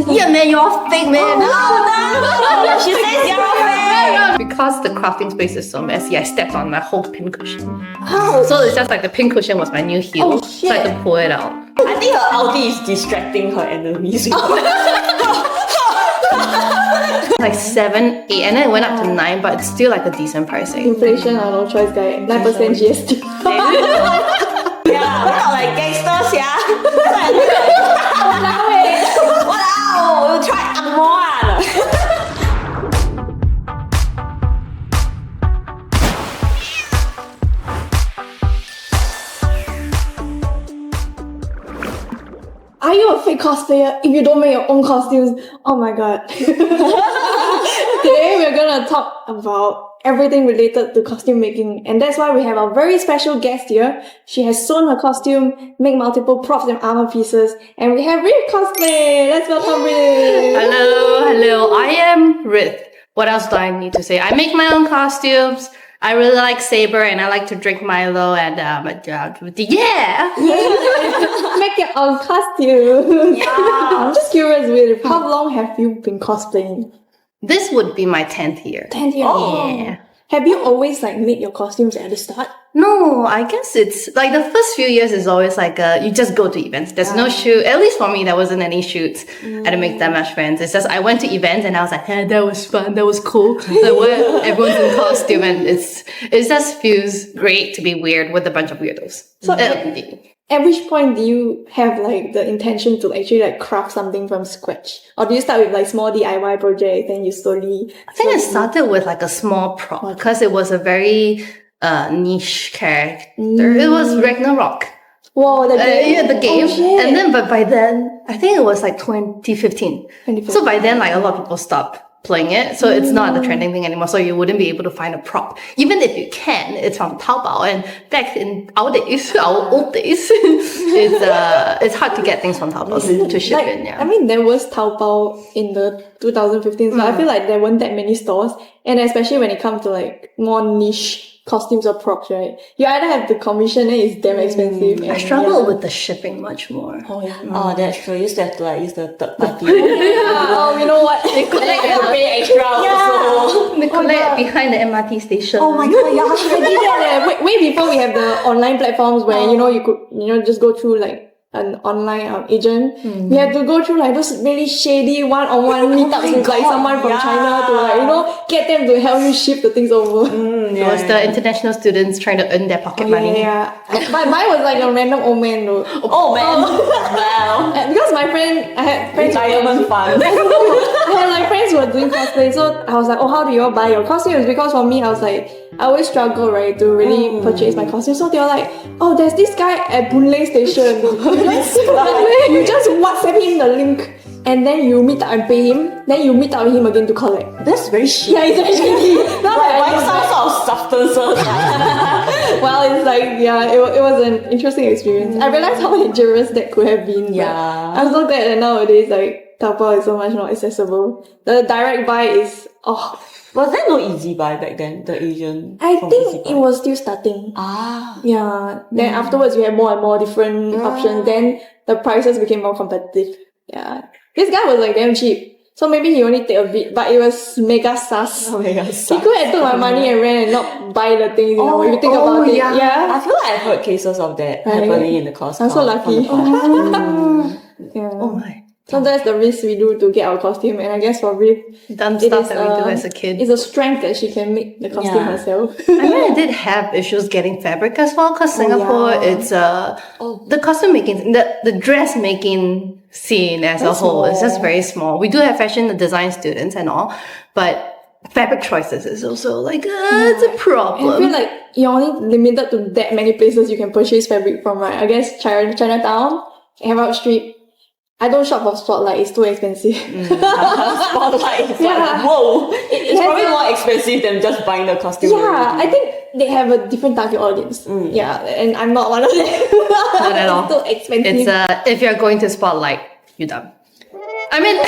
Yeah, man, you're all fake, man. No! She says you're all fake! Because the crafting space is so messy, I stepped on my whole pincushion. Oh, So it's just like the pincushion was my new heel, so I had to pull it out. I think her Audi is distracting her enemies. Like 7, 8, and then it went up to 9, but it's still like a decent pricing. Inflation, no choice, guy. 9% GST. Yeah, we're not like gangsters, yeah. Wow, we'll try Angmoan. Are you a fake cosplayer if you don't make your own costumes? Oh my god. Today we're gonna talk about everything related to costume making, and that's why we have our very special guest here. She has sewn her costume, make multiple props and armor pieces, and we have Rithe Cosplay. Let's welcome Rithe. Hello, I am Rithe. What else do I need to say? I make my own costumes. I really like Saber and I like to drink Milo and yeah! Make your own costume. Yeah. I'm just curious, Rithe, how long have you been cosplaying? This would be my 10th year. 10 years. Yeah. Have you always made your costumes at the start? No, I guess it's like the first few years is always like you just go to events. There's no shoot. At least for me, there wasn't any shoots. I didn't make that much friends. It's just I went to events and I was like, hey, that was fun. That was cool. Like where everyone's in costume and it just feels great to be weird with a bunch of weirdos. So at which point do you have the intention to actually craft something from scratch? Or do you start with small DIY projects and you slowly... I think I started with a small prop because it was a very niche character. It was Ragnarok. Whoa, the game. Yeah, the game. Oh, shit. And then, but by then, I think it was 2015. So by then, a lot of people stopped playing it. So it's not the trending thing anymore. So you wouldn't be able to find a prop. Even if you can, it's from Taobao. And back in our days, our old days, it's hard to get things from Taobao to ship in. Yeah. I mean, there was Taobao in the 2015, so I feel like there weren't that many stores. And especially when it comes to more niche costumes or props, right? You either have to commission it, it's damn expensive. I struggle with the shipping much more. Oh, yeah. Oh, that's true. You used to have to use the third party. Oh, you know what? They collect you pay extra also. They collect behind the MRT station. Oh my god, yeah. I did that way before we have the online platforms where, you could, just go through an online agent. We had to go through those really shady one-on-one meetups with someone from China to get them to help you ship the things over. It was the international students trying to earn their pocket money. Yeah. But mine was a random old man though. Oh man. Wow. Because my friend, I had friends. Retirement fund. I had friends who were doing cosplay, so I was like, oh, how do you all buy your costumes? Because for me, I was like, I always struggle, right, to really purchase my costumes. So they were like, oh, there's this guy at Boon Lay Station. You just WhatsApp him the link. And then you meet up and pay him. Then you meet up with him again to collect. That's very shitty. Yeah, it's very shitty. Why some sort of substances? Well, it's it was an interesting experience. I realized how dangerous that could have been. Yeah. I'm so glad that nowadays, Taobao is so much more accessible. The direct buy is, Was there no easy buy back then? The Asian? I from think Easy it Buy? was still starting. Ah. Yeah. Then afterwards, we had more and more different options. Then the prices became more competitive. Yeah. This guy was damn cheap. So maybe he only take a bit, but it was mega sus. Oh my god, He could have took my money and ran and not buy the things, if you think about it. Yeah. I feel like I've heard cases of that happening in the course. I'm so lucky. Yeah. Oh my. So that's the risk we do to get our costume, and I guess for Rithe, Dumb it stuff is, that we do as a kid. it's a strength that she can make the costume herself. I mean, I did have issues getting fabric as well, because Singapore, it's the costume making, the dress making scene as a whole is just very small. We do have fashion design students and all, but fabric choices is also it's a problem. I feel like you're only limited to that many places you can purchase fabric from, right? I guess Chinatown, Arab Street. I don't shop for Spotlight, it's too expensive. Spotlight is whoa! It's probably more expensive than just buying the costume. Yeah, I think they have a different target audience. Yeah, and I'm not one of them. Not at all. It's too expensive. It's if you're going to Spotlight, you're dumb. I mean, you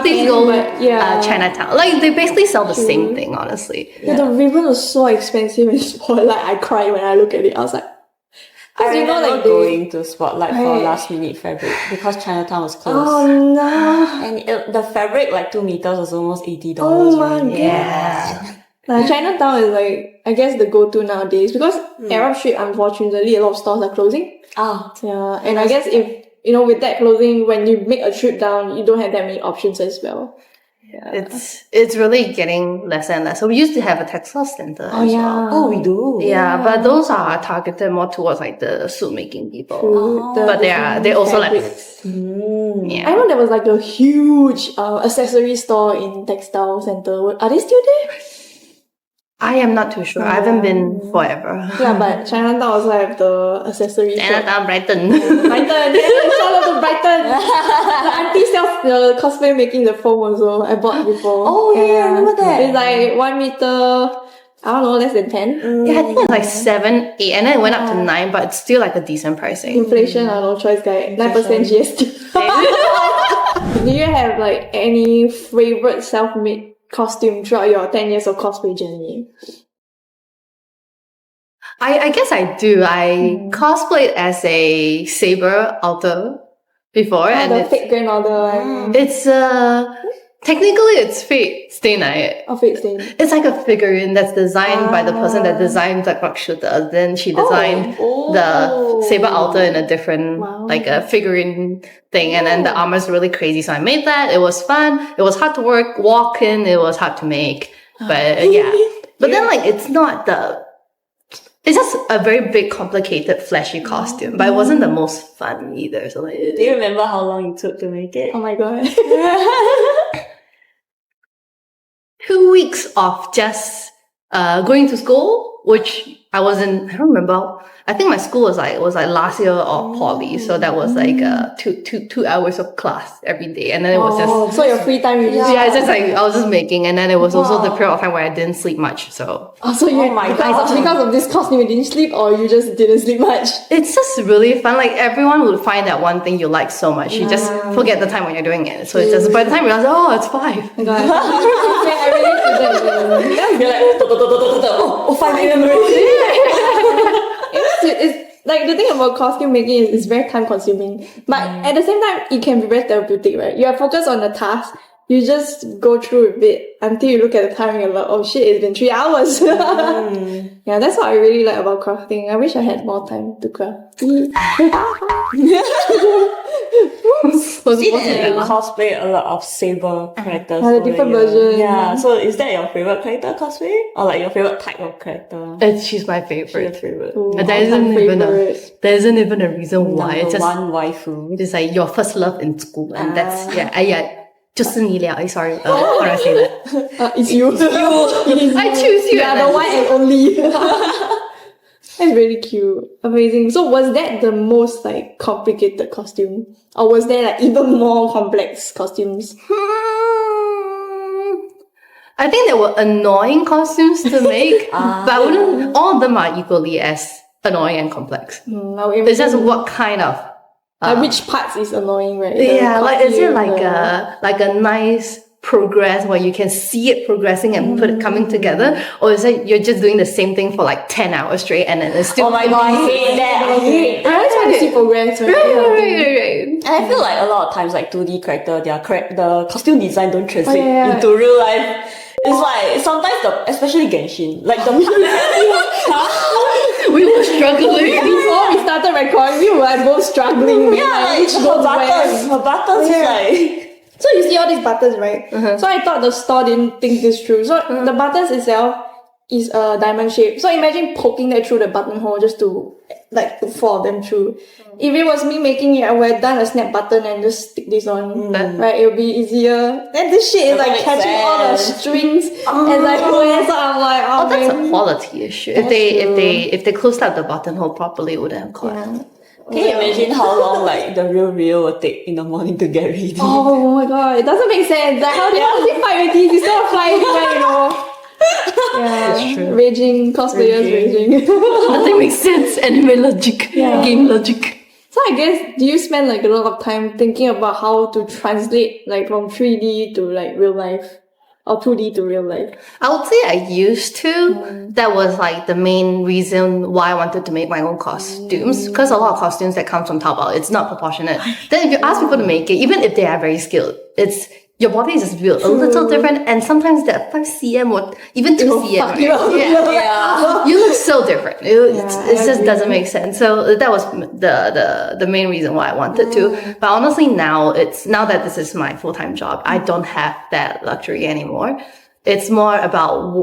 please can, go but yeah. Chinatown. They basically sell the same thing, honestly. Yeah, the ribbon was so expensive in Spotlight. I cried when I look at it. I was like, I remember going to Spotlight for last minute fabric because Chinatown was closed. oh no. And the fabric, like 2 meters, was almost $80. Oh my god. Yeah. Chinatown is like, I guess, the go-to nowadays because Arab Street, unfortunately, a lot of stores are closing. Ah, Yeah, and I guess if, with that closing, when you make a trip down, you don't have that many options as well. Yeah. It's really getting less and less. So we used to have a textile center as well. oh, we do. Yeah, but those are targeted more towards like the suit making people. True. The But they also like fabrics. yeah. I know there was like a huge accessory store in textile center. Are they still there? I am not too sure. I haven't been forever. Yeah, but Chinatown also have the accessory shop. Chinatown, Brighton. Brighton, yeah, shout out to Brighton. The auntie sells the cosplay making the foam also. I bought before. Oh, yeah, I remember that. It's like 1 meter, I don't know, less than 10. Yeah, I think it's like 7, 8, and then it went up to 9, but it's still like a decent pricing. Inflation, I don't know, choice guy. 9% GST. Do you have like any favorite self-made costume throughout your 10 years of cosplay journey? I guess I do. I cosplayed as a saber alter before, and The fake grandmother one. it's technically it's fake stay night. Oh, fake stain. It's like a figurine that's designed by the person that designed the rock shooter. Then she designed the saber alter in a different, like a figurine thing. And then the armor's really crazy. So I made that. It was fun. It was hard to walk in. It was hard to make. But yeah. But then like, it's just a very big, complicated, flashy costume. But it wasn't the most fun either. So like, Do you remember how long it took to make it? Oh my god. 2 weeks of just going to school, which I don't remember. I think my school was like last year of poly, so that was like 2 hours of class every day, and then it was just So your free time you just it's just like I was just making, and then it was also the period of time where I didn't sleep much. So so because of this costume you didn't sleep, or you just didn't sleep much? it's just really fun. Like everyone would find that one thing you like so much, you just forget the time when you're doing it. So it's just by the time you realize, oh, it's 5. Oh my god. I really feel that. You're like, 5 a.m. already. It's like the thing about costume making is it's very time consuming, but at the same time it can be very therapeutic, right? You are focused on the task. You just go through a bit until you look at the time and you're like, oh shit, it's been 3 hours. Yeah, that's what I really like about crafting. I wish I had more time to craft. You cosplay a lot of saber characters. The different versions. Yeah, so is that your favorite character cosplay? Or like your favorite type of character? She's my favorite. She's your favorite. Ooh, And there isn't favorite. even a reason why. It's just one waifu. it's like your first love in school, and that's yeah. 就是你了. Sorry, how do I say that? It's you. I choose you. You are the one and only. That's really cute. Amazing. So was that the most like complicated costume? Or was there like even more complex costumes? I think there were annoying costumes to make, but I wouldn't. All of them are equally as annoying and complex. It's just what kind of. Which parts is annoying, right? Yeah, The like is it costume, like a nice progress where you can see it progressing and put it coming together, or is it you're just doing the same thing for like 10 hours straight and then it's still Oh my god, I hate that. I hate I always want to see progress, right? right. And I feel like a lot of times, like 2D character, the costume design don't translate yeah. into real life. It's like sometimes especially Genshin, like the We were struggling. Before we started recording, we were like both struggling. like her buttons is like. So you see all these buttons, right? So I thought the store didn't think this through. So the buttons itself is a diamond shape. So imagine poking that through the buttonhole just to like put 4 of them through. If it was me making it, I would have done a snap button and just stick this on. Right? It would be easier. And this shit is like catching all the strings and like so I'm like, Oh, that's a quality issue. If they closed out the buttonhole properly, it would have caught. Yeah. Can you imagine how long like the real will take in the morning to get ready? Oh my god, it doesn't make sense. Like how does it fight with these? It's not flying anywhere, you know. Yeah, It's true. Raging cosplayers, raging. Nothing makes sense. Anime logic, game logic. So I guess, do you spend like a lot of time thinking about how to translate like from 3D to like real life? or 2D to real life? I would say I used to. That was like the main reason why I wanted to make my own costumes. Because a lot of costumes that come from Taobao, it's not proportionate. Then if you ask people to make it, even if they are very skilled, it's your body is just built a little different, and sometimes they're 5 cm or even 2 cm. Right? Yeah. You look so different. It just doesn't make sense. So that was the main reason why I wanted to. But honestly, now that this is my full-time job, I don't have that luxury anymore. It's more about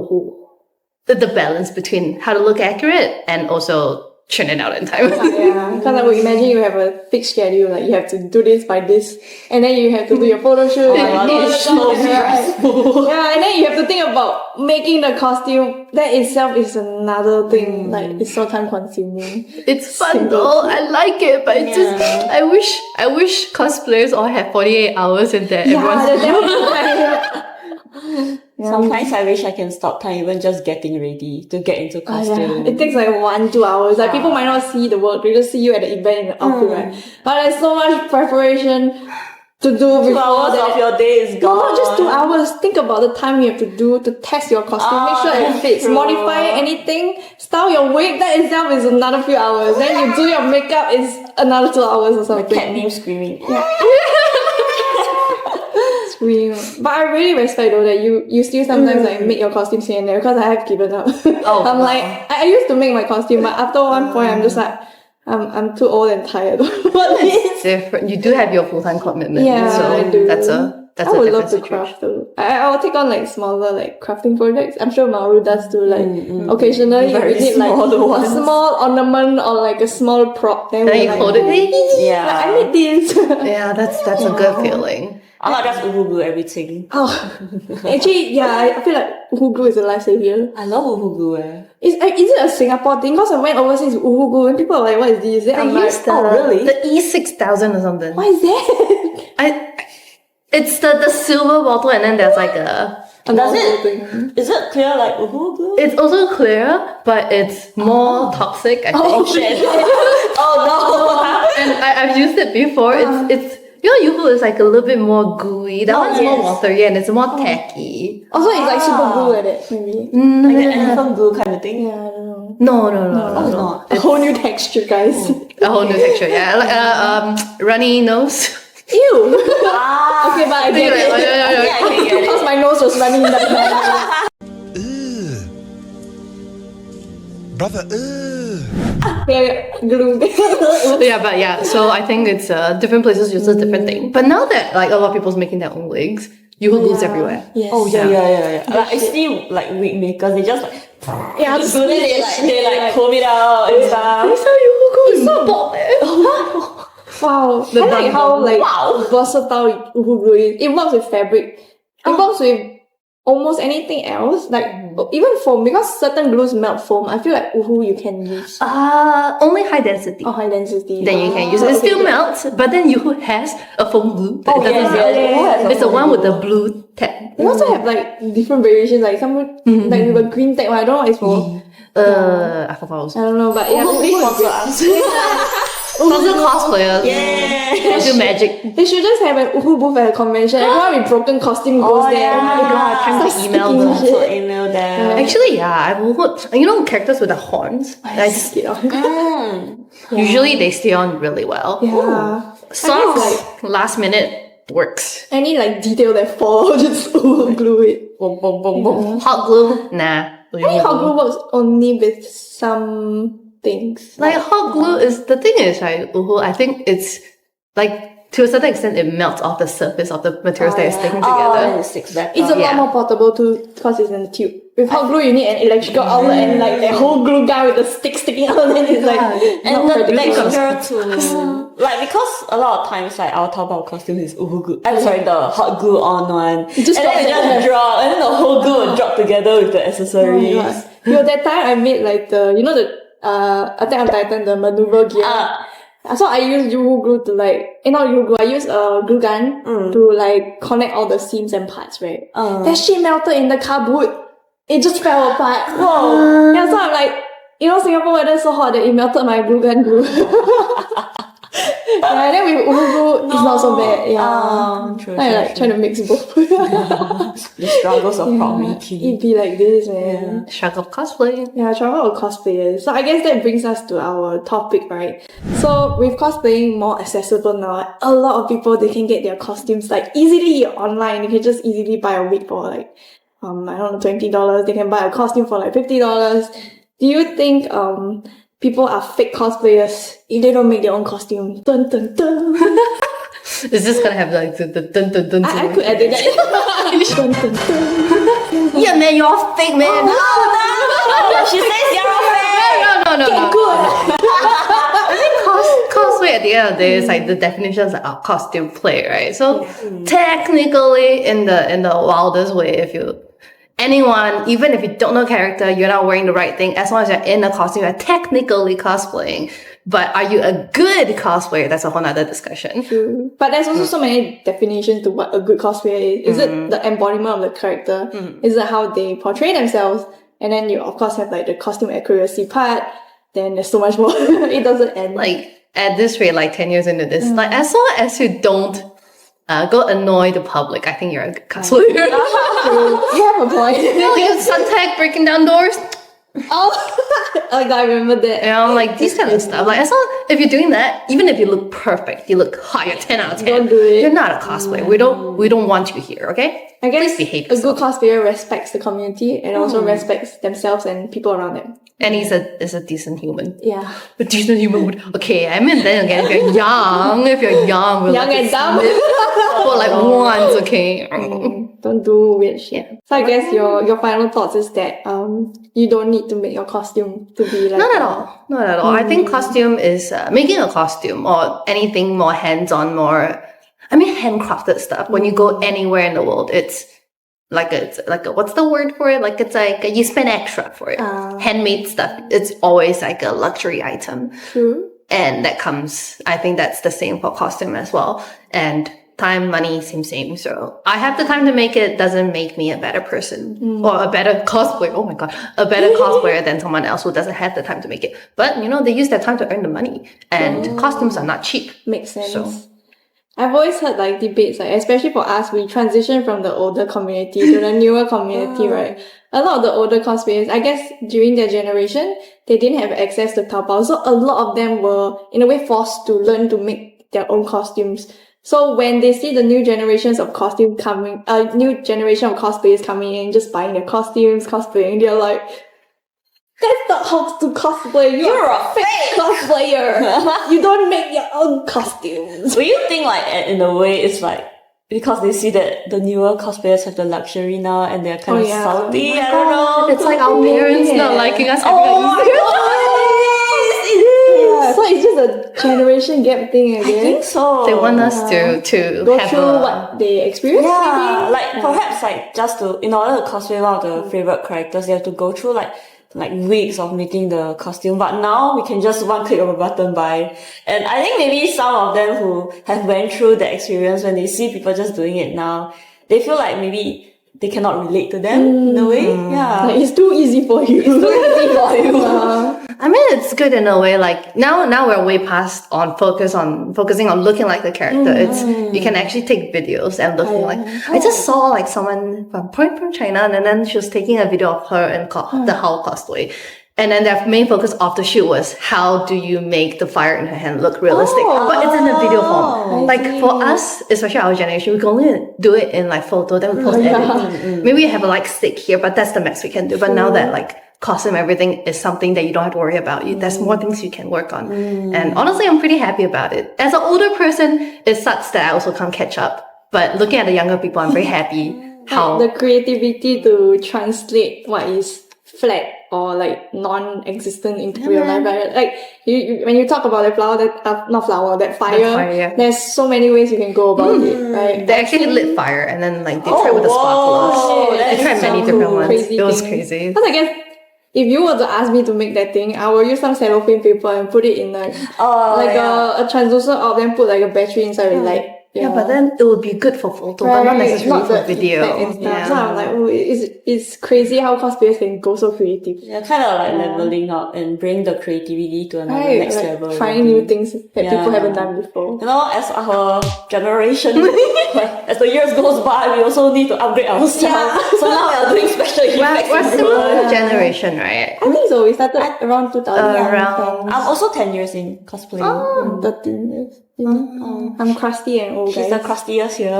the balance between how to look accurate and also churn it out in time. Because I would imagine you have a fixed schedule, like you have to do this by this, and then you have to do your photo shoot. It's so stressful. Yeah, and then you have to think about making the costume. That itself is another thing. Like, it's so time consuming. It's fun though. I like it, but it's just I wish cosplayers all have 48 hours in there. Sometimes I wish I can stop time even just getting ready to get into costume. It takes like 1-2 hours. Like, people might not see the work, they just see you at the event in the outfit, right? But there's so much preparation to do before 2 hours of your day is gone. No, not just 2 hours. Think about the time you have to do to test your costume, make sure it fits, modify anything, style your wig. That itself is another few hours. Then you do your makeup, is another 2 hours or something. The cat name screaming. But I really respect though that you still sometimes like make your costumes here and there, because I have given up. I'm like, I used to make my costume, but after one point I'm just like, I'm too old and tired. It's different. You do have your full-time commitment. Yeah, so I do. That's a I would love to situation. craft though. I will take on like smaller like crafting projects. I'm sure Maru does too. Like occasionally we need like a small ornament or like a small prop. Then you hold it. Yeah. Like, I made this. Yeah, that's a good feeling. I'm not just uhu everything. Actually, yeah, I feel like uhu glue is a lifesaver. I love uhu glue. Is it a Singapore thing? Because I went overseas with uhu glue and people are like, what is this? Then I'm like, really? The E6000 or something. What is that? It's the silver bottle, and then there's like a. Is it clear like uhu glue? It's also clear, but it's more toxic, I think. Oh shit! Oh no! And I've used it before. It's Yoo-hoo is like a little bit more gooey. That one's more watery and it's more tacky. Also, it's like super glue at it, maybe. Like the elephant glue kind of thing? Yeah, I don't know. No. A whole new texture, guys. A whole new texture, yeah. Like runny nose. Ew! Okay, but I get it. I get it. Because my nose was running that time. Brother, Glue. Yeah, so I think it's different places use a different thing. But now that like a lot of people's making their own wigs, Yoo-hoo glue's everywhere. Yes. Oh yeah. Like I see like wig makers, they just like they comb it out and stuff. That's how Yoo-hoo glue is so bald. Wow. I like how versatile uhu glue is. It works with fabric. It works with almost anything else. Like even foam, because certain glues melt foam. I feel like uhu you can use. Only high density. Oh, high density. Then you can use it. It still melts, but then Yoo-hoo has a foam glue. That doesn't melt. It's the one with the blue tag. They also have like different variations, like some like with a green tag one. I don't know what it's for. I forgot also. I don't know, but yeah. Please sponsor us. Also cosplayers. Yeah. Do magic. They should just have an uhu booth at a convention. Everyone with broken costume goes there. Oh my god, time to email them. Also email them. Actually, yeah, I would. You know, characters with the horns. Usually they stay on really well. Yeah. Socks, last minute works. Any like detail that falls, just uhu glue it. Boom, boom, boom, boom. Hot glue, nah. I think hot glue works only with some things. Like hot glue is the thing is right. I think it's like to a certain extent it melts off the surface of the materials that is sticking together. And it sticks back. It's a lot more portable too because it's in a tube. With hot glue, you need an electrical outlet and like the whole glue gun with the stick sticking out. Then it's like and the texture too. Like because a lot of times like our Taobao costume is uhu glue. I'm sorry, the hot glue on one. And then it just drop, and then the whole glue will drop together with the accessories. That time I made like the Attack on Titan, the maneuver gear. So I used Yoo-hoo glue to not Yoo-hoo glue, I used a glue gun to like connect all the seams and parts, right? That shit melted in the car boot. It just fell apart. Whoa. Yeah, so I'm like, Singapore weather is so hot that it melted my glue gun glue. Yeah, then with Uhugu, it's not so bad. Yeah. True, I like trying to mix both. The struggles of prop making. It'd be like this, man. Struggle of cosplay. Yeah, travel or cosplayers. So I guess that brings us to our topic, right? So with cosplaying more accessible now, a lot of people, they can get their costumes like easily online. You can just easily buy a wig for like, I don't know, $20. They can buy a costume for like $50. Do you think people are fake cosplayers if they don't make their own costume? Dun dun dun. Is this gonna have like the dun dun dun? I could edit that. Dun dun dun. Yeah, man, you're fake, man. No, she says you're a fan. No. Good. Cosplay at the end of the day is like the definitions are costume play, right? So technically, in the wildest way, anyone, even if you don't know character, you're not wearing the right thing, as long as you're in a costume, you're technically cosplaying. But are you a good cosplayer? That's a whole nother discussion. True. But there's also so many definitions to what a good cosplayer is. Is it the embodiment of the character? Is it how they portray themselves? And then you of course have like the costume accuracy part. Then there's so much more. It doesn't end. Like at this rate, like 10 years into this, like as long as you don't go annoy the public, I think you're a good cosplayer. You have a point. You Suntag breaking down doors. I remember that. And I'm like, these kind of stuff. Like, as long if you're doing that, even if you look perfect, you look high, you're 10 out of 10. Don't do it. You're not a cosplayer. We don't want you here, okay? I guess Please behave a yourself. good cosplayer respects the community and also respects themselves and people around them. And he's a decent human. Yeah. A decent human would, okay, I mean, then again, if you're young, we'll Young let and it dumb. slip for like once, okay? Don't do weird shit. So I guess your final thoughts is that you don't need to make your costume to be like Not at all. Not at all. I think costume is making a costume or anything more hands-on, handcrafted stuff. When you go anywhere in the world, it's like a what's the word for it? Like it's like you spend extra for it. Handmade stuff. It's always like a luxury item. True. And that comes, I think that's the same for costume as well. And time, money, same. So I have the time to make it, doesn't make me a better person or a better cosplayer. Oh my God, a better cosplayer than someone else who doesn't have the time to make it. But they use their time to earn the money, and costumes are not cheap. Makes sense. So. I've always heard like debates, like especially for us, we transition from the older community to the newer community, right? A lot of the older cosplayers, I guess during their generation, they didn't have access to Taobao. So a lot of them were in a way forced to learn to make their own costumes. So when they see the new generations of new generation of cosplayers coming in, just buying their costumes, cosplaying, they're like, that's not how to cosplay. You're a fake cosplayer. You don't make your own costumes. Do you think like in a way it's like because they see that the newer cosplayers have the luxury now and they're kind of salty? I don't know. It's like our parents not liking us having it easier. So it's just a generation gap thing again. I think so. They want us to Go have through what they experience. Yeah, maybe? like perhaps like just to in order to cosplay one of the favorite characters, you have to go through like weeks of making the costume, but now we can just one click of a button buy. And I think maybe some of them who have went through the experience, when they see people just doing it now, they feel like maybe they cannot relate to them in a way. Yeah. Like, it's too easy for you. I mean, it's good in a way. Like now we're way past focusing on looking like the character. It's you can actually take videos and looking like. I just saw like someone from China, and then she was taking a video of her and the How cosplay. And then their main focus of the shoot was how do you make the fire in her hand look realistic? But it's in a video form. Like for us, especially our generation, we can only do it in like photo, then we post edit. Maybe we have a like stick here, but that's the max we can do. But now that like costume everything is something that you don't have to worry about. There's more things you can work on. And honestly, I'm pretty happy about it. As an older person, it sucks that I also can't catch up. But looking at the younger people, I'm very happy how the creativity to translate what is flat or like non-existent into real life, right? Like you when you talk about the flower, that fire, there's so many ways you can go about it, right? They actually lit fire and then like they tried with the sparklers. They tried many different ones. It was crazy. Because I guess if you were to ask me to make that thing, I will use some cellophane paper and put it in like a translucent orb, then put like a battery inside with like Yeah, but then it would be good for photo, but not necessarily for video. And stuff. So I'm like, it's crazy how cosplayers can go so creative. Yeah, kind of like leveling up and bring the creativity to another next like level. trying new things that people haven't done before. You know, as our generation, as the years goes by, we also need to upgrade ourselves. So now we are doing special effects. We're similar generation, right? I think so. We started around 2010. I'm also 10 years in cosplay. 13 years. I'm crusty and old, She's guys. the crustiest here.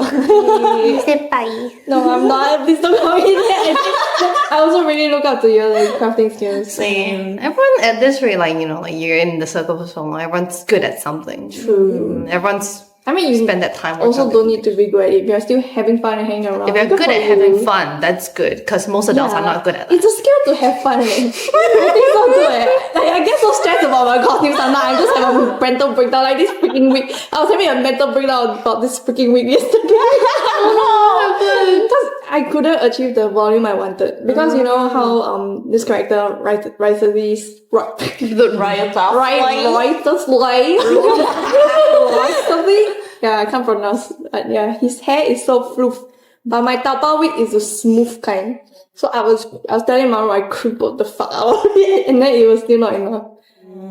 No, I'm not. Please don't call me that. I also really look up to your like crafting skills. Same. Everyone at this rate, like, like you're in the circle for so long, everyone's good at something. True. Everyone's I mean, you spend that time also working. don't need to be good at it. If you're still having fun and hanging around. If you're good at having fun, that's good. Because most adults are not good at that. It's a skill to have fun. I think so good. Like, I get so stressed about my costume sometimes. I just have a mental breakdown like this freaking week. I was having a mental breakdown about this freaking week yesterday. Because I couldn't achieve the volume I wanted. Because you know how this character writes these something. Yeah, I can't pronounce. But yeah, his hair is so floof. But my Taobao wig is a smooth kind. So I was telling Maru I crippled the fuck out of it, and then it was still not enough.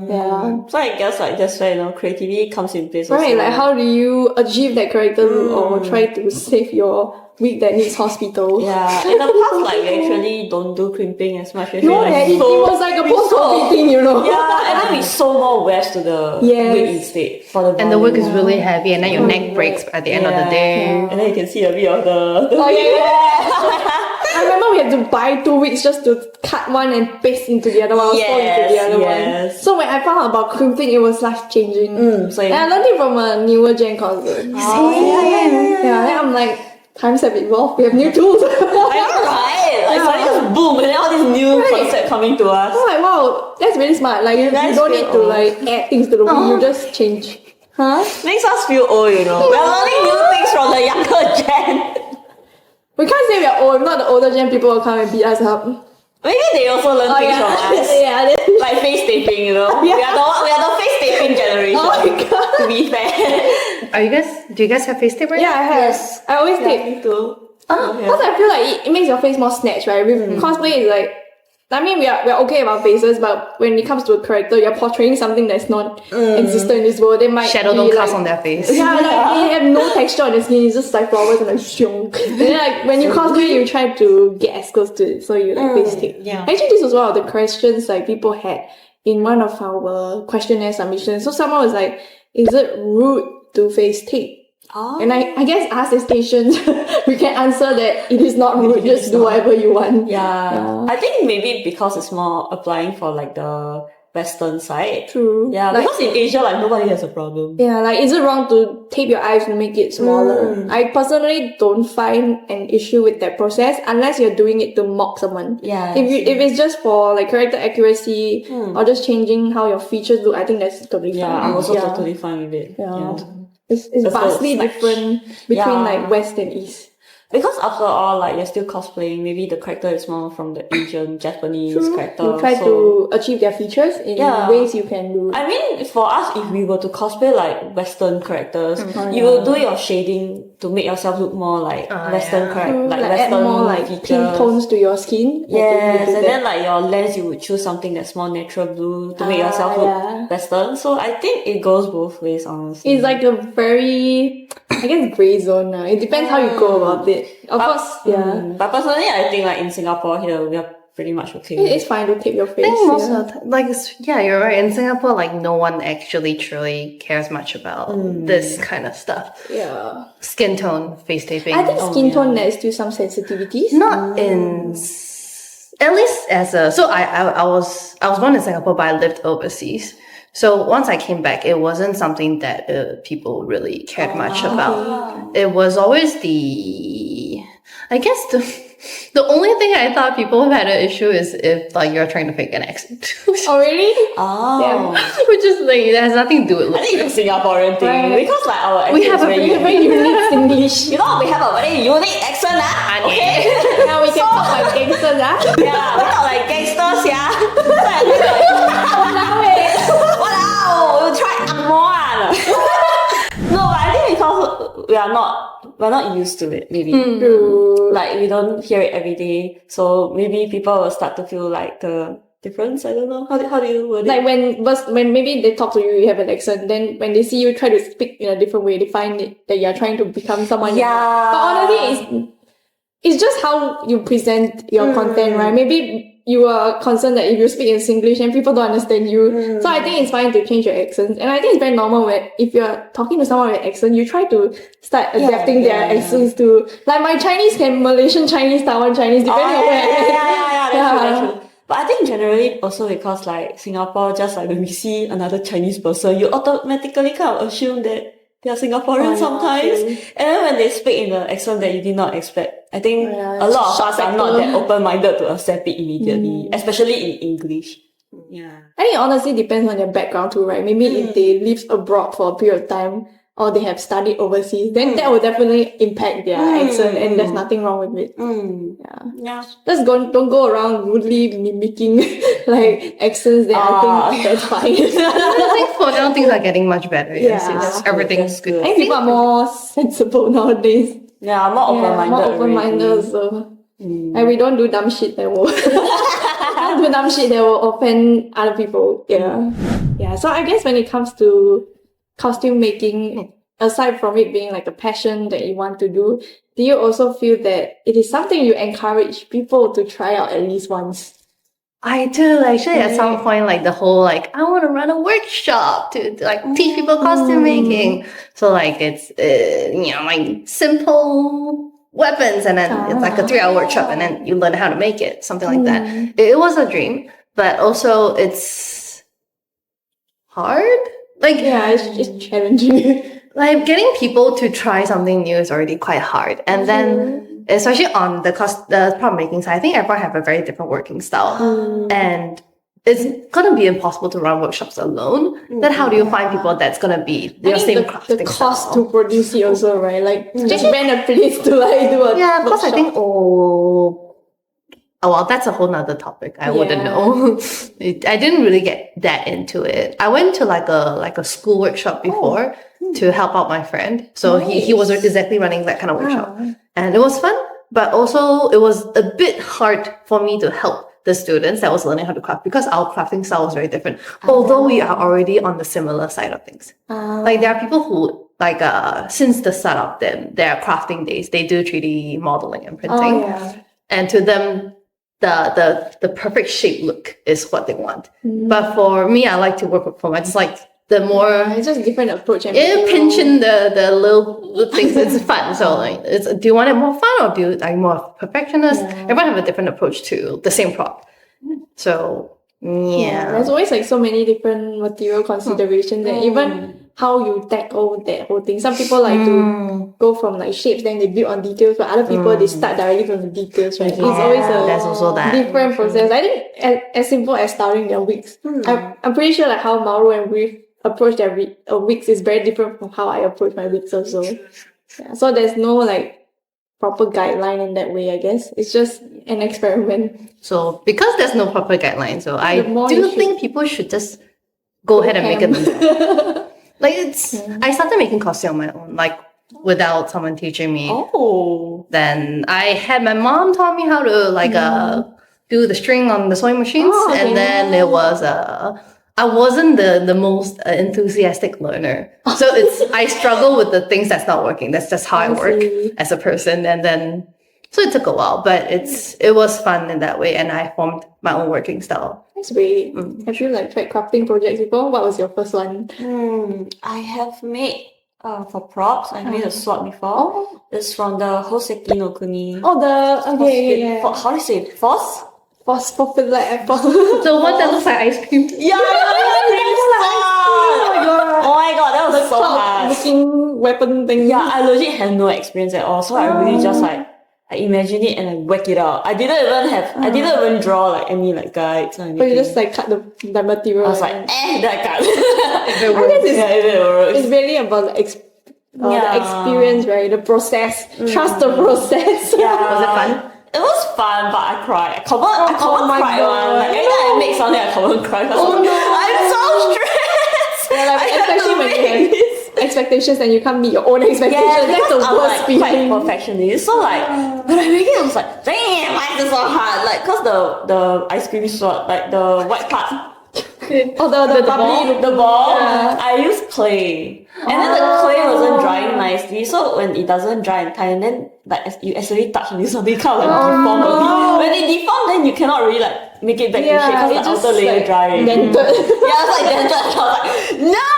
Yeah. So I guess like that's where creativity comes in place. Right, also. like how do you achieve that character look or try to save your wig that needs hospital? Yeah, in the past, like we actually don't do crimping as much. No, it was like a post-COVID thing, you know. Yeah, and then we sew more wares to the wig instead for the And the work is volume. really heavy, and then your neck breaks at the end of the day. And then you can see a bit of the I remember we had to buy 2 wigs just to cut one and paste into the other one, sew into the other one. So when I found out about crimping, it was life changing. Same. And I learned it from a newer gen concert. Yeah, then I'm like, times have evolved. We have new tools. I know, right? Like suddenly just boom, and then all these new concepts coming to us. I'm like, wow, that's really smart. Like you don't need to like add things to the wig, you just change. Huh? Makes us feel old, you know. We're learning new things from the younger gen. We can't say we are old. If not, the older gen people will come and beat us up. Maybe they also learn things from us. Yeah, Like face taping, you know. We are the face taping generation. Oh my god. To be fair. Do you guys have face tape right Yeah, I have. Yes. I always tape. Me too. Because I feel like it makes your face more snatched, right? With cosplay, is like, I mean, we're okay about faces, but when it comes to a character, you're portraying something that's not existent in this world. They might Shadow be don't like, cast on their face. Yeah, like they have no texture on the skin. It's just like flowers and like xiong. And then like when you cosplay, you try to get as close to it, so you like face tape. Yeah. Actually, this was one of the questions like people had in one of our questionnaire submissions. So someone was like, "Is it rude to face tape?" And I guess us as Asians, we can answer that it is not rude, just do whatever you want. Yeah. I think maybe because it's more applying for like the Western side. True. Yeah, Like, because in Asia, like nobody has a problem. yeah, like is it wrong to tape your eyes to make it smaller? I personally don't find an issue with that process unless you're doing it to mock someone. Yeah. If it's just for like character accuracy or just changing how your features look, I think that's totally fine. Yeah, I'm also totally fine with it. Yeah. Yeah. It's That's vastly the snatch. different between like West and East. Because after all, like you're still cosplaying, maybe the character is more from the Asian, Japanese character. You try to achieve their features in ways you can do. I mean, for us, if we were to cosplay like Western characters, you will do your shading to make yourself look more like Western character, like add Western more like features. pink tones to your skin. Yes, and then like your lens, you would choose something that's more natural blue to make yourself look Western. So I think it goes both ways, honestly. It's like a very, I guess, gray zone now. It depends how you go about it. Of course, But personally, I think like in Singapore here, we are pretty much okay. it's fine to tape your face. I think most of the time, like, you're right. In Singapore, like, no one actually truly cares much about this kind of stuff. Yeah. Skin tone, face taping. I think skin tone there's still some sensitivities. Not in, at least as a, so I was born in Singapore, but I lived overseas. So once I came back, it wasn't something that people really cared much about. It was always I guess the only thing I thought people had an issue is if like you're trying to fake an accent. Oh really? Oh. Which is like, it has nothing to do with I think it's a Singaporean thing because like our accent We have is a very Very unique English. You know, we have a very unique accent, okay? Now we can talk like gangsters, Yeah, we talk like gangsters, yeah. Wow, we try angmoh. No, but I think because we're not used to it, maybe. True. Like, we don't hear it every day. So maybe people will start to feel like the difference. I don't know. How do you word it? Like when maybe they talk to you, you have an accent. Then when they see you try to speak in a different way, they find it that you're trying to become someone. You're not. But honestly, it's just how you present your content, right? Maybe you are concerned that if you speak in Singlish and people don't understand you. So I think it's fine to change your accents. And I think it's very normal where if you're talking to someone with an accent, you try to start adapting their accents to, like my Chinese can Malaysian Chinese, Taiwan Chinese, depending on where. That's true. But I think generally also because like Singapore, just like when we see another Chinese person, you automatically kind of assume that they are Singaporean sometimes. True. And then when they speak in the accent that you did not expect, I think a lot of shock us are not factor. that open-minded to accept it immediately, especially in English. Yeah. I think it honestly depends on their background too, right? Maybe if they live abroad for a period of time or they have studied overseas, then that will definitely impact their accent and there's nothing wrong with it. Yeah. Just don't go around rudely mimicking like accents that I think that's fine. I think for now things are getting much better. Yes, Yeah. everything's good. I think people are more sensible nowadays. Yeah, more open-minded. More open-minded already. also. And we don't do dumb shit that will don't do dumb shit that will offend other people. Yeah. So I guess when it comes to costume making, aside from it being like a passion that you want to do you also feel that it is something you encourage people to try out at least once? I do actually at some point, like the whole like I want to run a workshop to like teach people costume making. So like it's like simple weapons, and then it's like a 3-hour workshop, and then you learn how to make it, something like that. It was a dream, but also it's hard. Like it's challenging. Like getting people to try something new is already quite hard, and then especially on the prop making side, I think everyone have a very different working style, and it's gonna be impossible to run workshops alone. Then how do you find people that's gonna be your same crafting the cost style? to produce it also, right? Like just rent a place to like do a Because I workshop. think well, that's a whole nother topic. I wouldn't know. I didn't really get that into it. I went to like a school workshop before to help out my friend. So he was exactly running that kind of workshop. And it was fun, but also it was a bit hard for me to help the students that was learning how to craft because our crafting style was very different. Although we are already on the similar side of things. Like there are people who like since the start of their crafting days, they do 3D modeling and printing. And to them, the perfect shape look is what they want. But for me, I like to work with foam. I just like the more it's just a different approach. And pinching the little things. It's fun. So like, do you want it more fun or do you like more perfectionist? Everyone have a different approach to the same prop. So there's always like so many different material considerations and even how you tackle that whole thing. Some people like to go from like shapes, then they build on details, but other people they start directly from the details, right? It's always there's also that different process. I think as simple as styling their wigs. I'm pretty sure like how Mauro and Rithe approach their wigs is very different from how I approach my wigs also. So there's no like proper guideline in that way, I guess. It's just an experiment. So because there's no proper guideline, so I do think people should just go ahead and make it themselves. Like I started making costume on my own, like without someone teaching me. Then I had my mom taught me how to like do the string on the sewing machines, and then it was I wasn't the most enthusiastic learner, so I struggle with the things that's not working. That's just how I work as a person, and then so it took a while, but it was fun in that way, and I formed my own working style. That's great. Have you like tried crafting projects before? What was your first one? I have made for props. I made a sword before. It's from the Yosuke no Kuni. How do you say it? Foss? Popular apple. The one that looks like ice cream. Yeah, oh my god, that was so hard. Looking weapon thing. Yeah, I legit had no experience at all, so I really just like I imagine it and I whack it out. I didn't even draw like any like guides or anything. But you just like cut the material. I was like, then I cut. If it works. If it works. It's really about the experience, right? The process. Trust the process. Was it fun? It was fun, but I cried. I can't my cry God. one. Like every time I make something, I can't cry. I'm so stressed. Yeah, like, especially when you have expectations and you can't meet your own expectations. Yeah, That's the because I'm worst like quite feeling. perfectionist. So like when I make it, I was like, damn, why is it so hard? Like, cause the ice cream sword, like the white part, Oh, the bubbly, the ball, Yeah. I use clay. And then the clay wasn't drying nicely, so when it doesn't dry in time, then like you accidentally touch and something kind of like deform a bit. When it deform, then you cannot really like make it back in shape because the outer layer dry. dented. Yeah, it's like dented. I was like, no!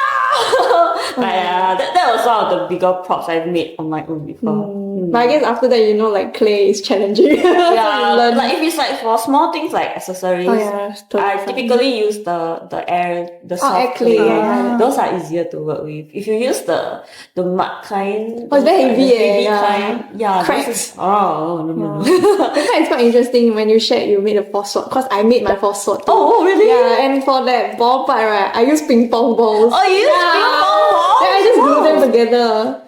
But yeah, that was one of the bigger props I've made on my own before. But I guess after that, you know, like clay is challenging. Yeah, Learn. like if it's like for small things like accessories, totally I fine. typically use the soft air clay, clay. yeah. Those are easier to work with. If you use the mud kind, Oh, it's very like the heavy, yeah. kind, yeah, Cracks. this is, oh no. It's quite interesting when you shared you made a force sword, because I made my force sword too. Oh, really? Yeah, and for that ball part, right, I use ping pong balls. Oh, you use ping pong balls? Yeah, I just glue them together.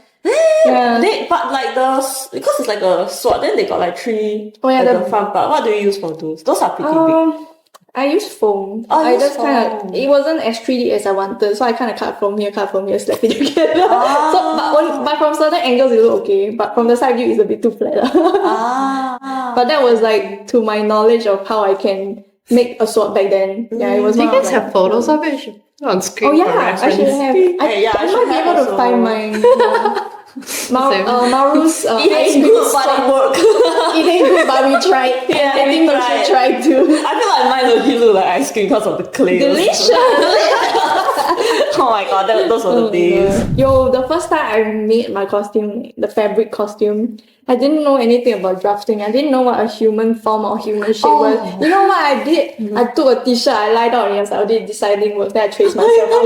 Yeah. But like because it's like a sword, then they got like three Oh, yeah, at the the- front part. What do you use for those? Those are pretty big. I used foam. Oh, I you just use kind foam. of, it wasn't as 3D as I wanted, so I kind of cut from here, slap it together. But from certain angles it look okay, but from the side view it's a bit too flat. But that was like to my knowledge of how I can make a sword back then. Yeah, it was Do you one of guys like- have photos of it? Should put on screen. Oh for yeah, I should reference. have. Yeah, I I should might be have able to also. find mine. Same. Maru's It ice ain't cream good, but it work. It ain't good, but we tried. Yeah, I we think we tried. should try too. I feel like mine legit look like ice cream because of the clay. Delicious. Oh my god, those were the days. Yo, the first time I made my costume, the fabric costume, I didn't know anything about drafting. I didn't know what a human form or human shape was. You know what I did? I took a t-shirt, I lied out and I did deciding work, then I traced myself out.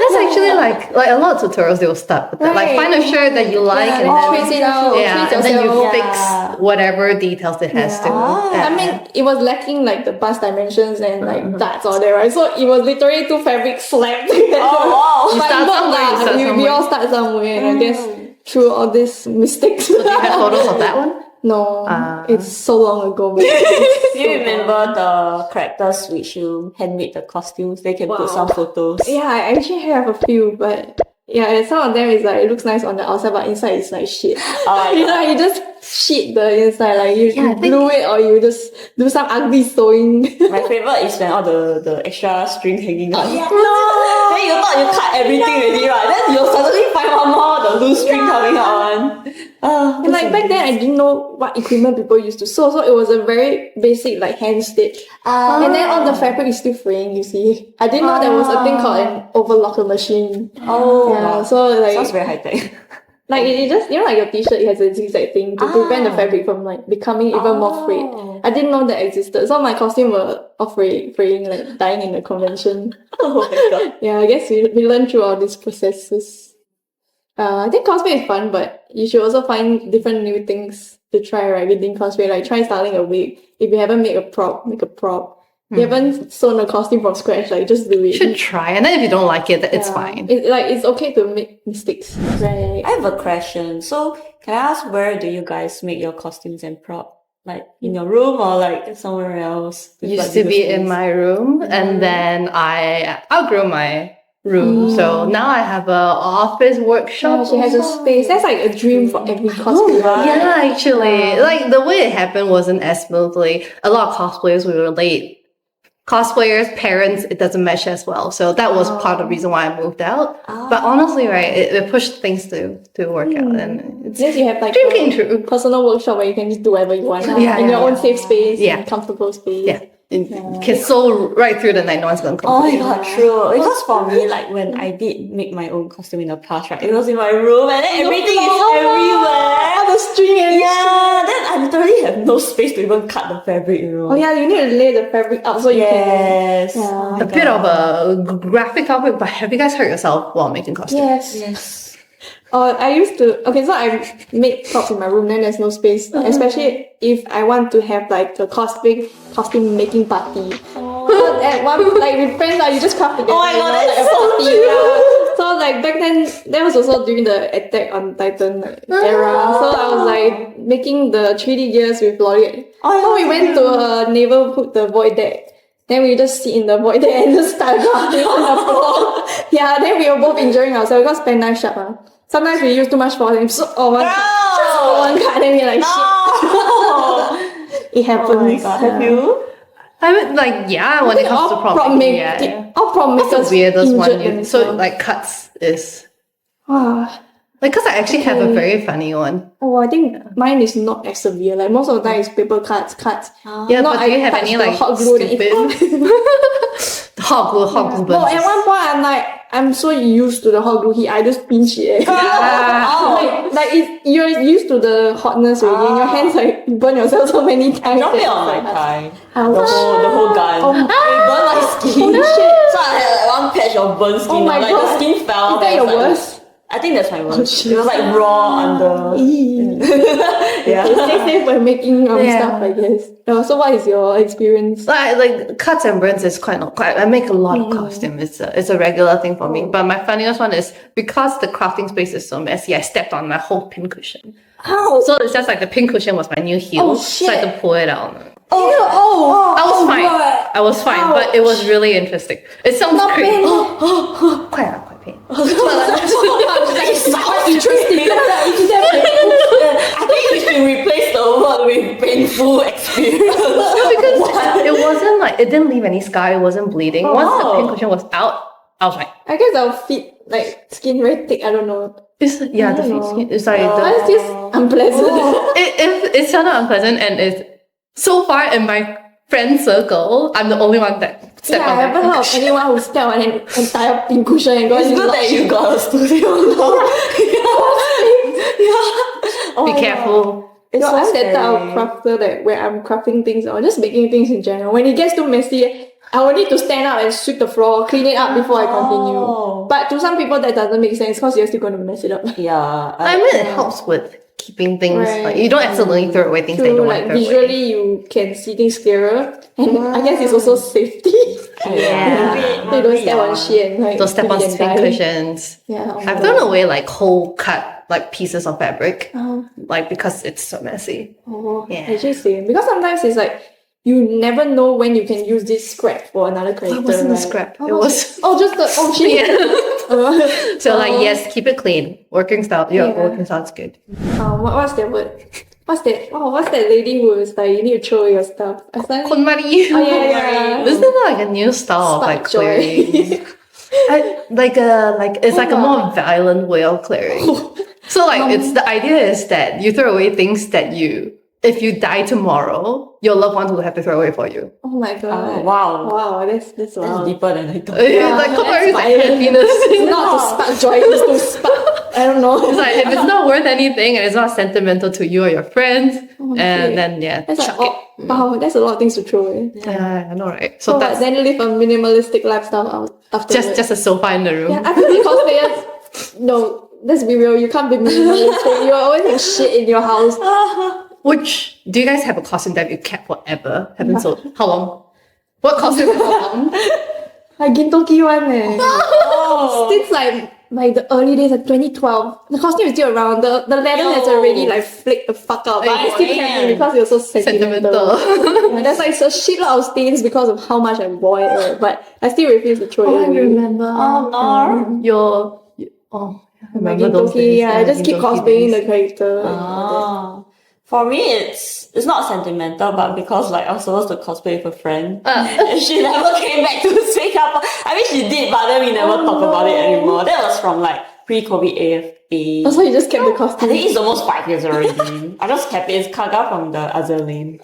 That's actually like a lot of tutorials they will start with that. Like Right. find a shirt that you like Yeah, and then then trace it out, yeah, trace and then you yourself. fix whatever details it has to. Yeah. I mean, it was lacking like the bust dimensions and like darts all there, right? So it was literally two fabrics slapped together. Oh, wow. You But start it worked somewhere, you lah. start We somewhere. all start somewhere, and I guess through all these mistakes. Do you have photos of that one? No, it's so long ago. man. Do you remember the characters which you handmade the costumes? They can put Wow. some photos. Yeah, I actually have a few, but yeah, some of them is like it looks nice on the outside, but inside it's like shit. You know, you just shit the inside, like you Yeah, I think- glue it or you just do some ugly sewing. My favorite is when all the extra string hanging out. Then you thought you cut everything already, right? Then you suddenly find one more, the loose string coming out. And like back then, I didn't know what equipment people used to sew, so it was a very basic like hand stitch. And then all the fabric is still fraying. You see, I didn't know there was a thing called an overlocker machine. Yeah, so like Sounds very high tech. like it just you know like your t-shirt it has a zigzag thing to prevent the fabric from like becoming even more frayed. I didn't know that existed, so my costume were all fraying like dying in the convention. Oh my god. Yeah, I guess we learn through all these processes. I think cosplay is fun, but you should also find different new things to try, right? Within cosplay, like try styling a wig. If you haven't made a prop, make a prop. You haven't sewn a costume from scratch, like just do it. You should try, and then if you don't like it, it's fine. It's okay to make mistakes, right? I have a question. So, can I ask where do you guys make your costumes and prop? Like in your room or like somewhere else? With, Used like, to be bigger in space? my room, and then I outgrew my room, so now I have a office workshop. Yeah, she has a space. That's like a dream for every cosplayer. Yeah, actually, like the way it happened wasn't as smoothly. A lot of cosplayers we were late. Cosplayers, parents, it doesn't mesh as well. So that was part of the reason why I moved out. But honestly, right, it pushed things to work out, and it's Yes, you have like dream a came true. personal workshop where you can just do whatever you want Yeah, in your yeah, own safe space, Yeah. and comfortable space. Yeah, and can sew right through the night. No one's gonna Oh my complain. god, true. Because for me, like when I did make my own costume in the past, right, it was in my room and then everything is everywhere. The string and Yeah, then I literally have no space to even cut the fabric, you know. Oh yeah, you need to lay the fabric up so you Yes. can. Oh my A bit of a graphic topic, but have you guys hurt yourself while making costumes? Yes. Yes. I used to. Okay, so I make props in my room. Then there's no space, especially if I want to have like a costume making party. So at one like with friends, you just craft together. Oh my god, like that's a so party. cute. Yeah. So like back then, that was also during the Attack on Titan era. So I was like making the 3D gears with Lolly. Oh, So we went to a neighborhood, the void deck. Then we just sit in the void there and just start crafting on the floor. Yeah, then we were both injuring ourselves because pen knife sharp. Sometimes we use too much force and one cut, then we're like, shit. It happens. Oh my god, have you? I mean, like, yeah, when it comes to prop making, yeah. All prop What's makers the weirdest one? injured So, themselves. like, cuts is... Ah. Like, because I actually have a very funny one. Oh, I think mine is not as severe. Like most of the time it's paper cuts. Yeah, Not but do you I have touch any, the like, hot glue that stupid... hot glue burns. No, at one point I'm so used to the hot glue heat, I just pinch it. You're used to the hotness already, and your hands like you burn yourself so many times. Drop it on my thigh. Ouch. The whole gun. It burned my skin. Holy shit. So I had like one patch of burnt skin. Oh my like god. the skin fell. Is that your worst? I think that's my worst. shit. It was like raw under. Yeah. Stay safe when making stuff, I guess. So what is your experience? Like cuts and burns is quite not quite. I make a lot of costume. It's a regular thing for me. But my funniest one is because the crafting space is so messy. I stepped on my whole pincushion. How? So it's just like the pincushion was my new heel. Oh, so I had to pull it out. I was fine. I was fine, but it was really interesting. It sounds crazy. Quite pain. Interesting. I think you should replace the word with painful experience. Because it wasn't like it didn't leave any scar. It wasn't bleeding. Once the pincushion was out, I was fine. I guess our feet like skin very thick. I don't know. The feet skin. It's like It's just unpleasant. it sounded unpleasant, and it's so far in my friend circle, I'm the only one that stepped I on haven't heard of anyone who stepped on an entire pincushion and got It's good that you got a studio now. Be careful. I'm so that type of scary. crafter that where I'm crafting things or just making things in general. When it gets too messy, I will need to stand up and sweep the floor, clean it up before I continue. But to some people that doesn't make sense because you're still going to mess it up. Yeah. I mean, it helps with keeping things like you don't accidentally throw away things that you don't want to throw away. Visually you can see things clearer, and I guess it's also safety. Yeah. They don't step on shit and like Don't step on bleed and spin die. cushions. Yeah. I've thrown away like whole cut like pieces of fabric, like because it's so messy. Yeah. Actually same. Because sometimes it's like you never know when you can use this scrap for another character. It wasn't a right? scrap. Oh, It was just the shit. so like yes, keep it clean. Working style. Your working style is good. What's that word? What's that? Oh, what's that lady who is like you need to throw away your stuff? I suddenly. KonMari. Oh yeah. Isn't that like a new style of like Spark joy. clearing? It's like a more violent way of clearing. So like it's the idea is that you throw away things that if you die tomorrow, your loved ones will have to throw away for you. Oh my god. Oh, wow. Wow, that's That's wow. deeper than I thought. Like KonMari is like happiness. It's not to spark joy, it's to spark. I don't know. It's like if it's not worth anything and it's not sentimental to you or your friends, and then That's like, chuck it. wow, that's a lot of things to throw away. Yeah, I know, right? So So that's then live a minimalistic lifestyle after just a sofa in the room. Yeah, I think cosplayers. No, let's be real. You can't be minimalistic. You always have shit in your house. Which do you guys have a costume that you kept forever? Haven't sold? How long? What costume? How long? Like Gintoki one Since like the early days of 2012, the costume is still around. The leather has already like flicked the fuck out, but I still kept it because it was so sentimental. Yeah, there's like a shitload of stains because of how much I wore it, right? But I still refuse to throw it away. remember. Oh no. I remember those Gintoki, days. I just keep Gintoki cosplaying days. the character. For me, it's not sentimental, but because like I was supposed to cosplay with a friend, and she never came back to Singapore. I mean, she did, but then we never talk about it anymore. That was from like pre-COVID AFA. Also, you just kept the I costume. think it's almost 5 years already. I just kept it. It's Kaga from the other lane.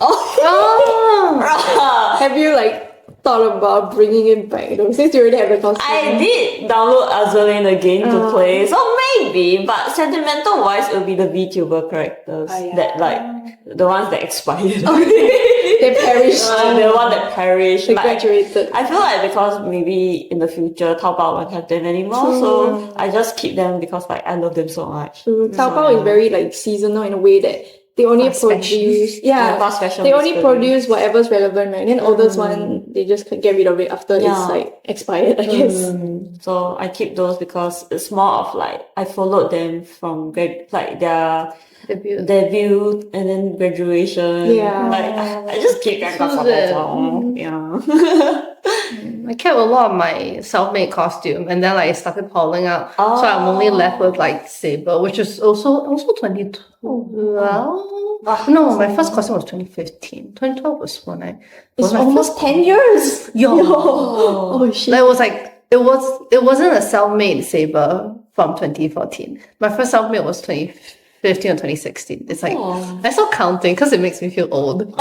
Have you like thought about bringing it back though? Since you already have the costume. I did download Azulane again to play, so maybe, but sentimental wise, it'll be the VTuber characters that like the ones that expired. They perished. The one that perished. They But graduated. I feel like because maybe in the future Taobao won't have them anymore, so I just keep them because like I love them so much. Taobao is very like seasonal in a way that they only Fast fashion. produce fast fashion they only basically. produce whatever's relevant, right? Then oldest one they just get rid of it after it's like expired, I guess. So I keep those because it's more of like I followed them from like their debut, and then graduation. Yeah. Like I just keep track of it. Yeah. I kept a lot of my self-made costume, and then like, I started piling out. So I'm only left with like Saber, which is also 2012. No, my first costume was 2015. 2012 was when I. It's almost 10 years. Yo. Oh shit. That was like it wasn't a self-made Saber from 2014. My first self-made was 2015 or 2016. It's like I stopped counting because it makes me feel old.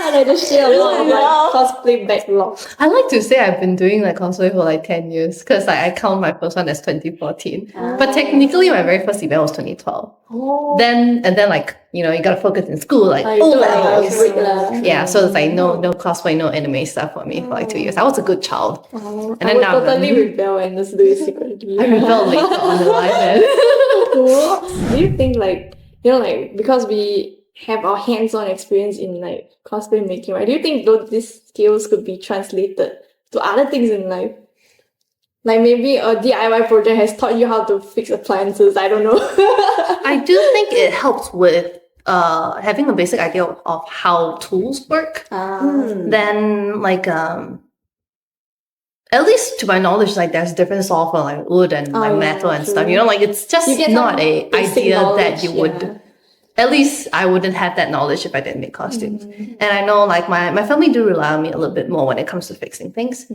I just share a lot of like cosplay backlog. I like to say I've been doing like cosplay for like 10 years because like I count my first one as 2014. But technically my very first event was 2012. Then like, you gotta focus in school, like O-levels. Yeah, so it's like no cosplay, no anime stuff for me for like 2 years. I was a good child. And then I now would totally rebel and just do it secretly. I rebelled later on in life. Do you think like, because we have our hands-on experience in like cosplay making, right? Do you think these skills could be translated to other things in life? Like maybe a DIY project has taught you how to fix appliances. I don't know. I do think it helps with having a basic idea of how tools work. Then like at least to my knowledge, like there's different software like wood and like metal and stuff. Like it's just not a idea that you would. At least I wouldn't have that knowledge if I didn't make costumes. And I know like my family do rely on me a little bit more when it comes to fixing things.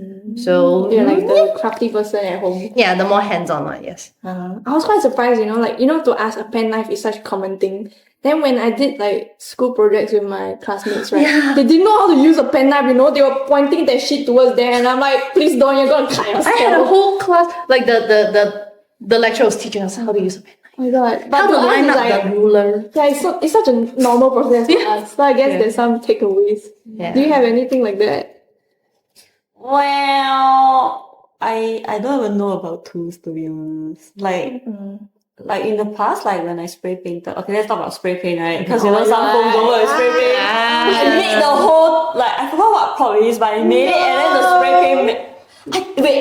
So you're like the crafty person at home. Yeah, the more hands-on one, yes. I was quite surprised, to ask a pen knife is such a common thing. Then when I did like school projects with my classmates, right? They didn't know how to use a pen knife, they were pointing their shit towards there and I'm like, please don't, you're gonna cut yourself. I had a whole class, like the lecturer was teaching us how to use a pen knife. Oh my god. But how to line up the ruler. Yeah, it's such a normal process for us. So I guess there's some takeaways. Yeah. Do you have anything like that? Well, I don't even know about tools, to be honest. Like in the past, like when I spray painted. Okay, let's talk about spray paint, right? Because some folks don't work with spray paint. I made the whole I forgot what prop it is, but I made it and then the spray paint. I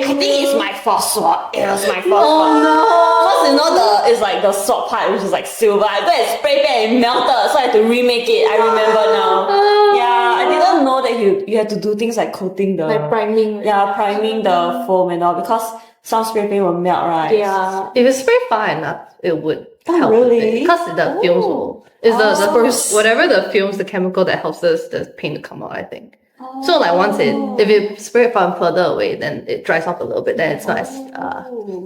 think it's my first sword. It was my first sword. No! Because it's like the sword part which is like silver. I go and spray paint and melted, so I had to remake it. I remember now. Yeah, I didn't know that you had to do things like coating the priming. Yeah, priming the foam and all because some spray paint will melt, right? Yeah. If you spray far enough, it would help. Really? Because the fumes will whatever the fumes, the chemical that helps the paint to come out, I think. So like once if you spray it from further away, then it dries off a little bit. Then it's not as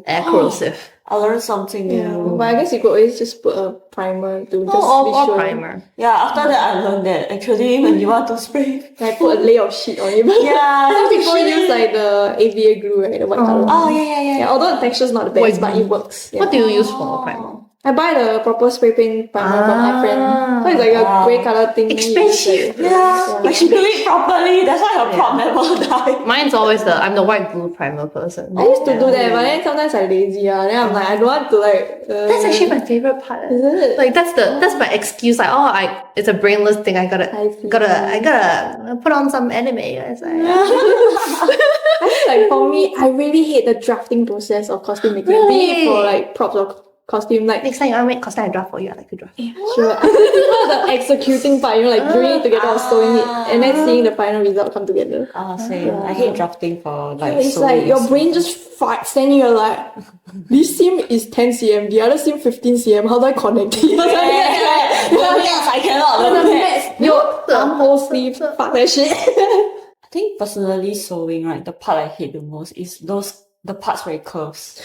air corrosive. I learned something new. Yeah, but I guess you could always just put a primer to just be sure. Primer. Yeah, after that I learned that actually when you want to spray, like put a layer of sheet on it. Yeah, some people use like the AVA glue, right, the white color. Oh yeah. Although the texture's not the best, but it works. Yeah. What do you use for a primer? I buy the proper spray paint primer from my friend. So it's like a grey color thing. Expensive. Like she do it properly. That's why her prop never died. Mine's always I'm the white glue primer person. I used to do that, but then sometimes I lazy. Then I'm like, I don't want to like. That's actually my favorite part. Is it? Like that's my excuse. Like it's a brainless thing. I gotta put on some anime. It's like, I feel like for me, I really hate the drafting process of costume making. Really? Be it for like props or costume. Like next time you want to make costume, I draft for you. I like to draft. Yeah, sure. I prefer the executing part. Like doing it together or sewing it, and then seeing the final result come together. Same. Yeah. I hate drafting for like. It's like your brain just farts, and you're like, this seam is 10 cm, the other seam 15 cm. How do I connect it? I cannot. Your armhole sleeve, fuck that shit. I think personally sewing, right, the part I hate the most is the parts where it curves.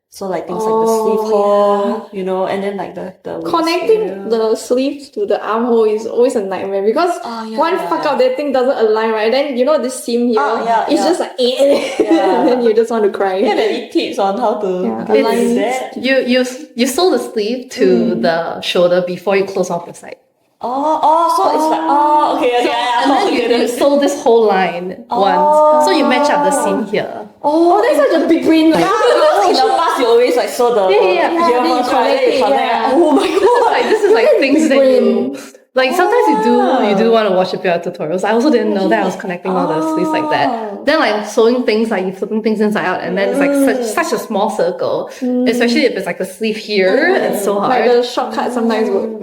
So like things like the sleeve hole, and then like the connecting the sleeves to the armhole is always a nightmare because fuck up that thing doesn't align, right? Then this seam here, it's just like and then you just want to cry. Yeah, there are tips on how to align that. You sew the sleeve to the shoulder before you close off the side. So it's like okay, and then you sew this whole line once, so you match up the seam here. That's such a big brain. In the past, you always sew the you connect. Oh my god! Like, this is like things that you Like sometimes you do want to watch a few tutorials. I also didn't know that I was connecting all the sleeves like that. Then like sewing things, like you flipping things inside out, and then it's like such a small circle. Especially if it's like a sleeve here, it's so hard. Like the shortcut sometimes work.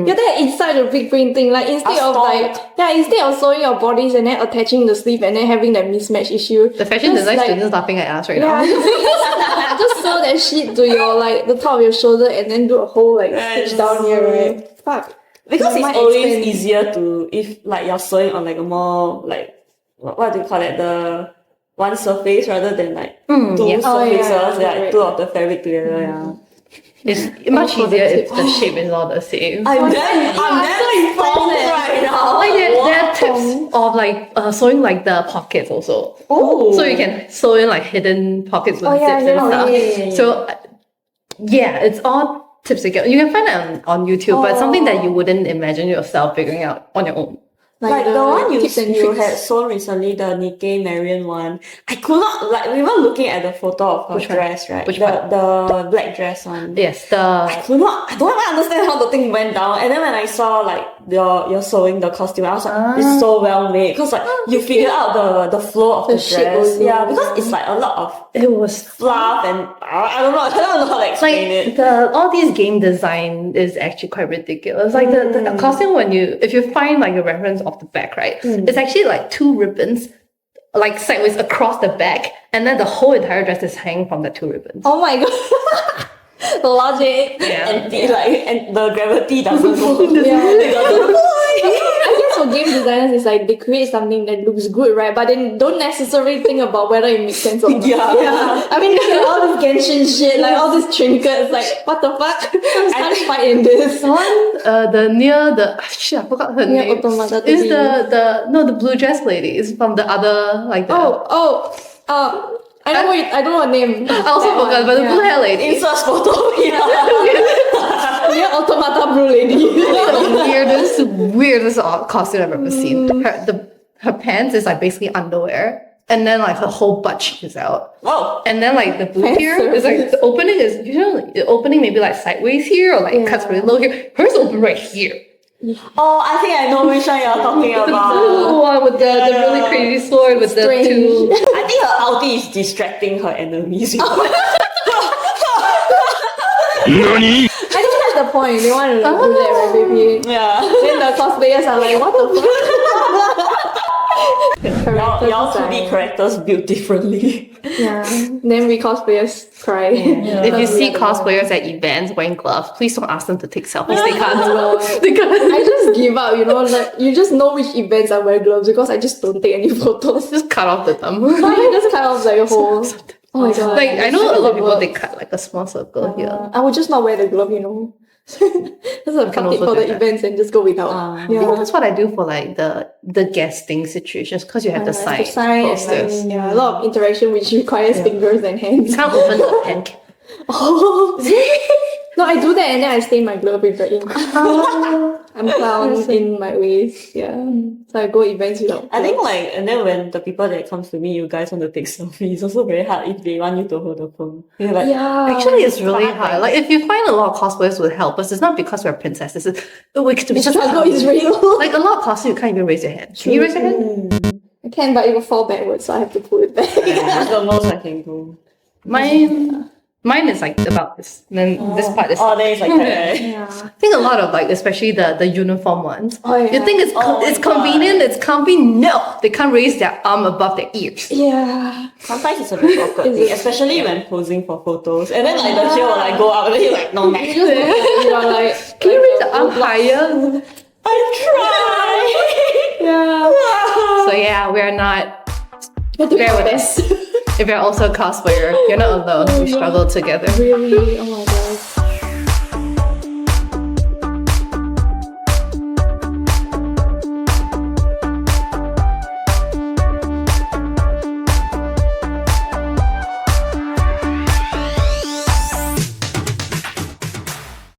Yeah, then inside the big brain thing, like instead of sewing your bodies and then attaching the sleeve and then having that mismatch issue. The fashion design students laughing at us right now. Just sew that shit to your like the top of your shoulder and then do a whole like stitch down here, right? Fuck. Because it's always easier to, if like you're sewing on like a more like, what do you call it, the one surface rather than like two surfaces, like two of the fabric together, It's much easier if the shape is all the same. I'm very informed right now. Like there are tips of like sewing like the pockets also. Oh. So you can sew in like hidden pockets with zips and stuff. So it's all tips you get. You can find it on YouTube, but it's something that you wouldn't imagine yourself figuring out on your own. Like the one you had sewn recently, the Nikkei Marion one, I could not, like, we were looking at the photo of her dress, right? The black dress one. Yes, I don't even understand how the thing went down. And then when I saw like you're sewing the costume, I was like, it's so well made. Because like you figured out the flow of the dress. Yeah, because it's like a lot of fluff and I don't know how to explain it. All these game design is actually quite ridiculous. Like the costume, if you find like a reference of the back, right? It's actually like two ribbons like sideways across the back, and then the whole entire dress is hanging from the two ribbons. Oh my god. The logic. And the gravity doesn't go. I guess for game designers, it's like they create something that looks good, right? But then don't necessarily think about whether it makes sense or not. Yeah. I mean, look at all this Genshin shit, like all these trinkets, like what the fuck? I'm starting fight in this. I forgot her name. Is the blue dress lady is from the other like the I don't know her name. I also forgot, but the blue hair lady. Insert photo. Automata blue lady. the weirdest costume I've ever seen. Her pants is like basically underwear, and then like her whole butt cheeks out. Wow. And then like the boot here is like the opening is the opening maybe like sideways here or like cuts really low here. Hers open right here. Oh, I think I know which one you're talking about. The blue one with the really crazy sword with the two. I think her ulti is distracting her enemies. NANI? I think that's the point. They want to do that, right, baby? Yeah. Then the cosplayers are like, what the fuck? Y'all 2D characters built differently. Yeah. Then we cosplayers cry. If you see cosplayers at events wearing gloves, please don't ask them to take selfies. They can't. I just give up, like you just know which events I wear gloves because I just don't take any photos. Just cut off the thumb. I just cut off like a whole. Oh my god. Like I know a lot of people they cut like a small circle here. I would just not wear the glove, Just cut it for the events and just go without. I think that's what I do for like the guesting situations because you have the sign posters. And, a lot of interaction which requires fingers and hands. You can't open the pen. No, I do that and then I stain my glove with the ink. I'm clown in my ways. Yeah. So I go events without. I think and then when the people that comes to me, you guys want to take selfies, it's also very hard if they want you to hold the phone. Actually, it's really hard. Like if you find a lot of cosplayers would help us, it's not because we're princesses. It's the struggle is real. Like a lot of cosplayers, you can't even raise your hand. Can you raise your hand? I can, but it will fall backwards, so I have to pull it back. That's the most I can do. Mine is like about this. And then this part is. Oh, then it's like that. I think a lot of especially the uniform ones. You think it's convenient? It's comfy? No, they can't raise their arm above their ears. Yeah. Sometimes it's a bit awkward thing, especially when posing for photos. And then the heel will go up, and then you're like, no, man. You're like, can you raise the arm higher? I try. So we're not. Bear with us. If you're also a cosplayer, you're not alone. We struggle together. Really? Oh my god.